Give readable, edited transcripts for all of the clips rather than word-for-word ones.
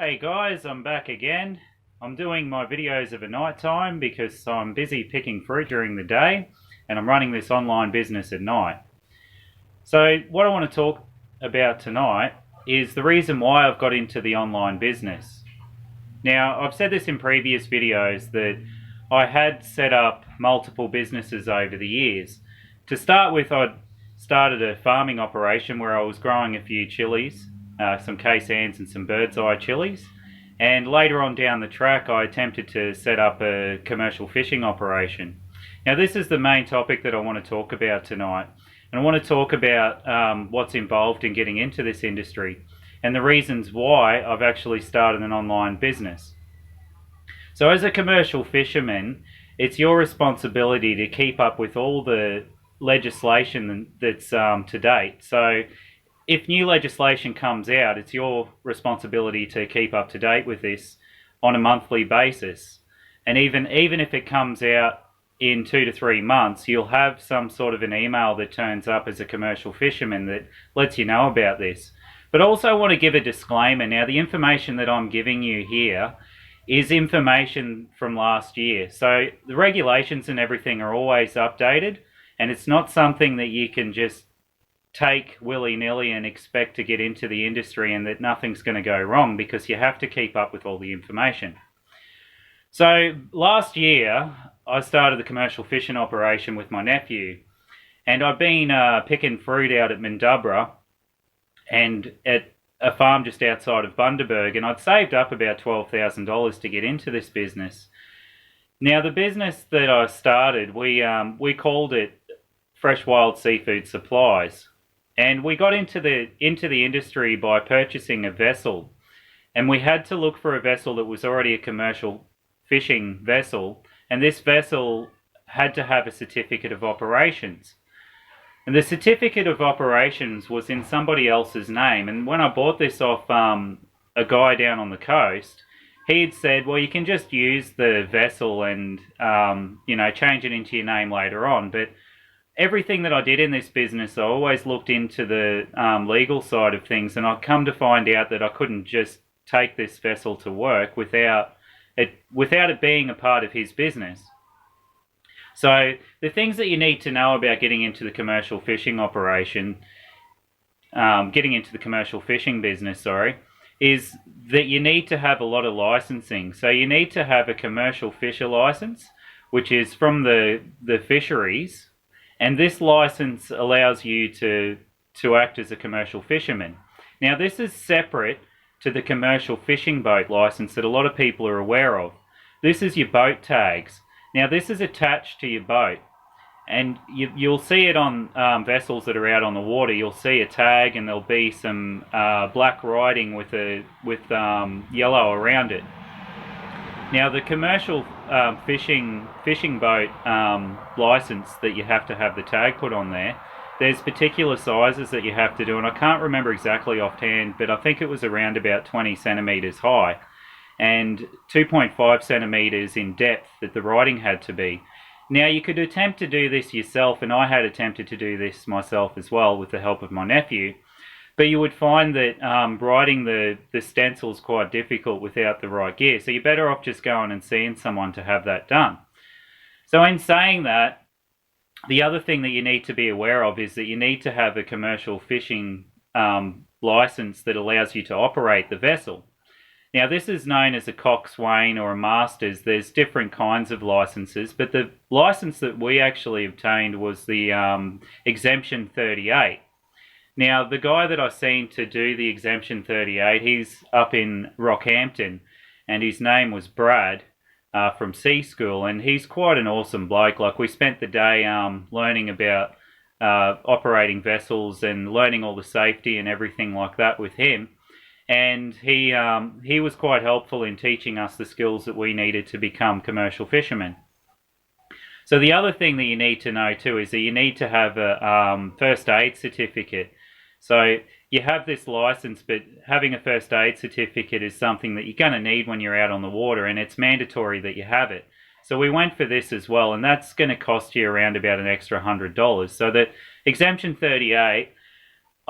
Hey guys, I'm back again. I'm doing my videos of a night time because I'm busy picking fruit during the day and I'm running this online business at night. So what I want to talk about tonight is the reason why I've got into the online business. Now, I've said this in previous videos that I had set up multiple businesses over the years. To start with, I'd started a farming operation where I was growing a few chilies, some Caissans and some bird's eye chilies. And later on down the track, I attempted to set up a commercial fishing operation. Now, this is the main topic that I want to talk about tonight. And I want to talk about what's involved in getting into this industry and the reasons why I've actually started an online business. So as a commercial fisherman, it's your responsibility to keep up with all the legislation that's to date. So if new legislation comes out, it's your responsibility to keep up to date with this on a monthly basis. And even if it comes out in 2 to 3 months, you'll have some sort of an email that turns up as a commercial fisherman that lets you know about this. But also I want to give a disclaimer. Now, the information that I'm giving you here is information from last year. So the regulations and everything are always updated, and it's not something that you can just take willy-nilly and expect to get into the industry and that nothing's going to go wrong, because you have to keep up with all the information. So last year I started the commercial fishing operation with my nephew, and I've been picking fruit out at Mendubra and at a farm just outside of Bundaberg, and I'd saved up about $12,000 to get into this business. Now, the business that I started, we called it Fresh Wild Seafood Supplies, and we got into the industry by purchasing a vessel, and we had to look for a vessel that was already a commercial fishing vessel, and this vessel had to have a certificate of operations. And the certificate of operations was in somebody else's name. And when I bought this off a guy down on the coast, he'd said, well, you can just use the vessel and, change it into your name later on. But everything that I did in this business, I always looked into the legal side of things. And I've come to find out that I couldn't just take this vessel to work without it being a part of his business. So the things that you need to know about getting into the commercial fishing business, is that you need to have a lot of licensing. So you need to have a commercial fisher license, which is from the fisheries, and this license allows you to act as a commercial fisherman. Now, this is separate to the commercial fishing boat license that a lot of people are aware of. This is your boat tags. Now, this is attached to your boat, and you'll see it on vessels that are out on the water. You'll see a tag, and there'll be some black writing with yellow around it. Now, the commercial fishing boat license that you have to have the tag put on there, there's particular sizes that you have to do, and I can't remember exactly offhand, but I think it was around about 20 centimeters high and 2.5 centimeters in depth that the writing had to be. Now, you could attempt to do this yourself, and I had attempted to do this myself as well with the help of my nephew, but you would find that writing the stencil is quite difficult without the right gear, so you're better off just going and seeing someone to have that done. So in saying that, the other thing that you need to be aware of is that you need to have a commercial fishing license that allows you to operate the vessel. Now, this is known as a coxswain or a master's. There's different kinds of licenses, but the license that we actually obtained was the Exemption 38. Now, the guy that I seen to do the Exemption 38, he's up in Rockhampton, and his name was Brad from Sea School, and he's quite an awesome bloke. Like, we spent the day learning about operating vessels and learning all the safety and everything like that with him. And he was quite helpful in teaching us the skills that we needed to become commercial fishermen. So the other thing that you need to know too is that you need to have a first aid certificate. So you have this license, but having a first aid certificate is something that you're going to need when you're out on the water, and it's mandatory that you have it. So we went for this as well, and that's going to cost you around about an extra $100. So that Exemption 38,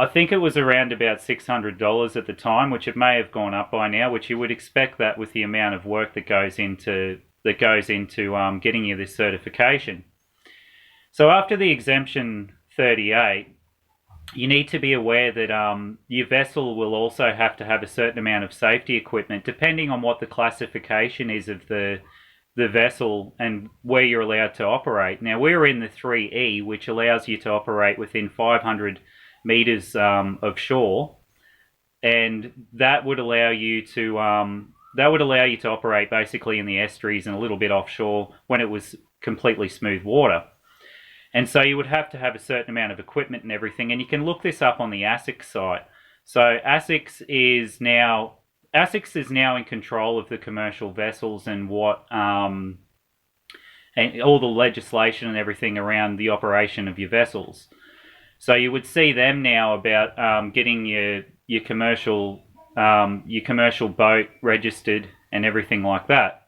I think it was around about $600 at the time, which it may have gone up by now, which you would expect that with the amount of work that goes into getting you this certification. So after the exemption 38, you need to be aware that your vessel will also have to have a certain amount of safety equipment, depending on what the classification is of the vessel and where you're allowed to operate. Now, we're in the 3E, which allows you to operate within 500 meters of shore, and that would allow you to operate basically in the estuaries and a little bit offshore when it was completely smooth water. And so you would have to have a certain amount of equipment and everything, and you can look this up on the asics site. So asics is now in control of the commercial vessels and what and all the legislation and everything around the operation of your vessels. So you would see them now about getting your commercial boat registered and everything like that.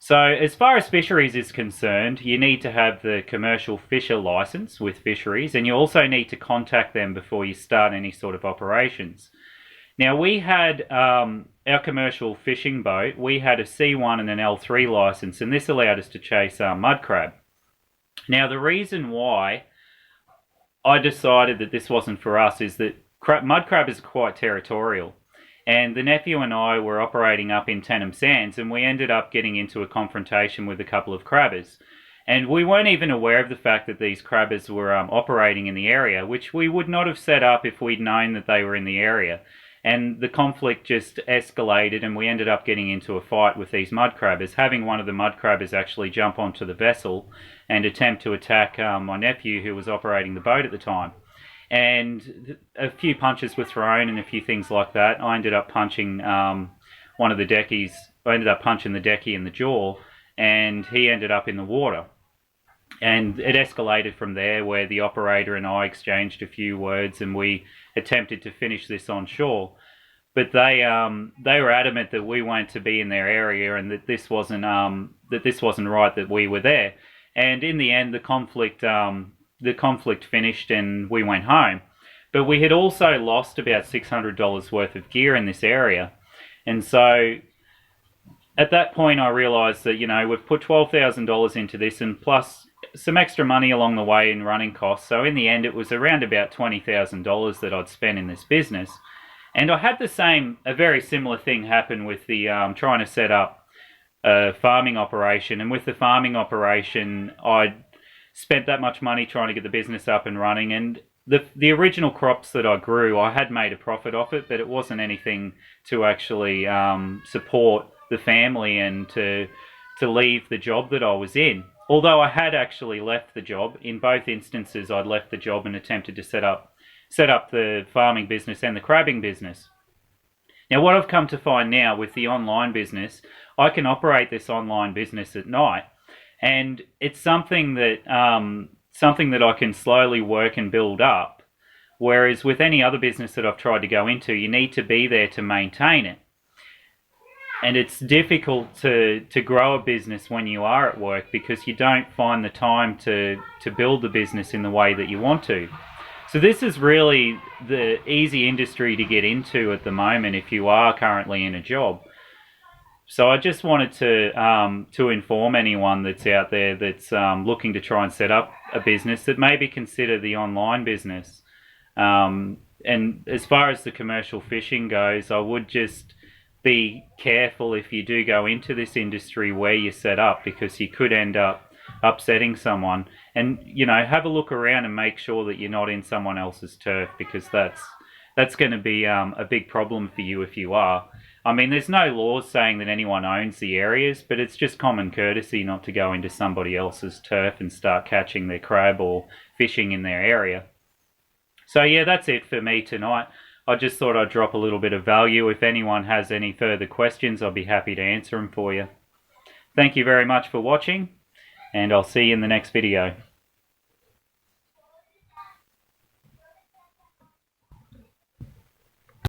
So as far as fisheries is concerned, you need to have the commercial fisher license with fisheries, and you also need to contact them before you start any sort of operations. Now, we had our commercial fishing boat, we had a C1 and an L3 license, and this allowed us to chase mud crab. Now, the reason why I decided that this wasn't for us is that mud crab is quite territorial. And the nephew and I were operating up in Tenham Sands, and we ended up getting into a confrontation with a couple of crabbers. And we weren't even aware of the fact that these crabbers were operating in the area, which we would not have set up if we'd known that they were in the area. And the conflict just escalated, and we ended up getting into a fight with these mud crabbers, having one of the mud crabbers actually jump onto the vessel and attempt to attack my nephew, who was operating the boat at the time. And a few punches were thrown and a few things like that. I ended up punching one of the deckies. I ended up punching the decky in the jaw, and he ended up in the water. And it escalated from there, where the operator and I exchanged a few words, and we attempted to finish this on shore. But they were adamant that we weren't to be in their area, and that this wasn't right that we were there. And in the end, the conflict finished and we went home. But we had also lost about $600 worth of gear in this area. And so at that point I realised that, we've put $12,000 into this, and plus some extra money along the way in running costs. So in the end it was around about $20,000 that I'd spent in this business. And I had a very similar thing happen with the trying to set up a farming operation. And with the farming operation, I'd spent that much money trying to get the business up and running, and the original crops that I grew, I had made a profit off it, but it wasn't anything to actually support the family and to leave the job that I was in. Although I had actually left the job. In both instances I'd left the job and attempted to set up the farming business and the crabbing business. Now, what I've come to find now with the online business, I can operate this online business at night. And it's something that I can slowly work and build up. Whereas with any other business that I've tried to go into, you need to be there to maintain it. And it's difficult to grow a business when you are at work, because you don't find the time to build the business in the way that you want to. So this is really the easy industry to get into at the moment if you are currently in a job. So I just wanted to inform anyone that's out there that's looking to try and set up a business, that maybe consider the online business. And as far as the commercial fishing goes, I would just be careful if you do go into this industry where you set up, because you could end up upsetting someone. And have a look around and make sure that you're not in someone else's turf, because that's going to be a big problem for you if you are. I mean, there's no laws saying that anyone owns the areas, but it's just common courtesy not to go into somebody else's turf and start catching their crab or fishing in their area. So yeah, that's it for me tonight. I just thought I'd drop a little bit of value. If anyone has any further questions, I'll be happy to answer them for you. Thank you very much for watching, and I'll see you in the next video.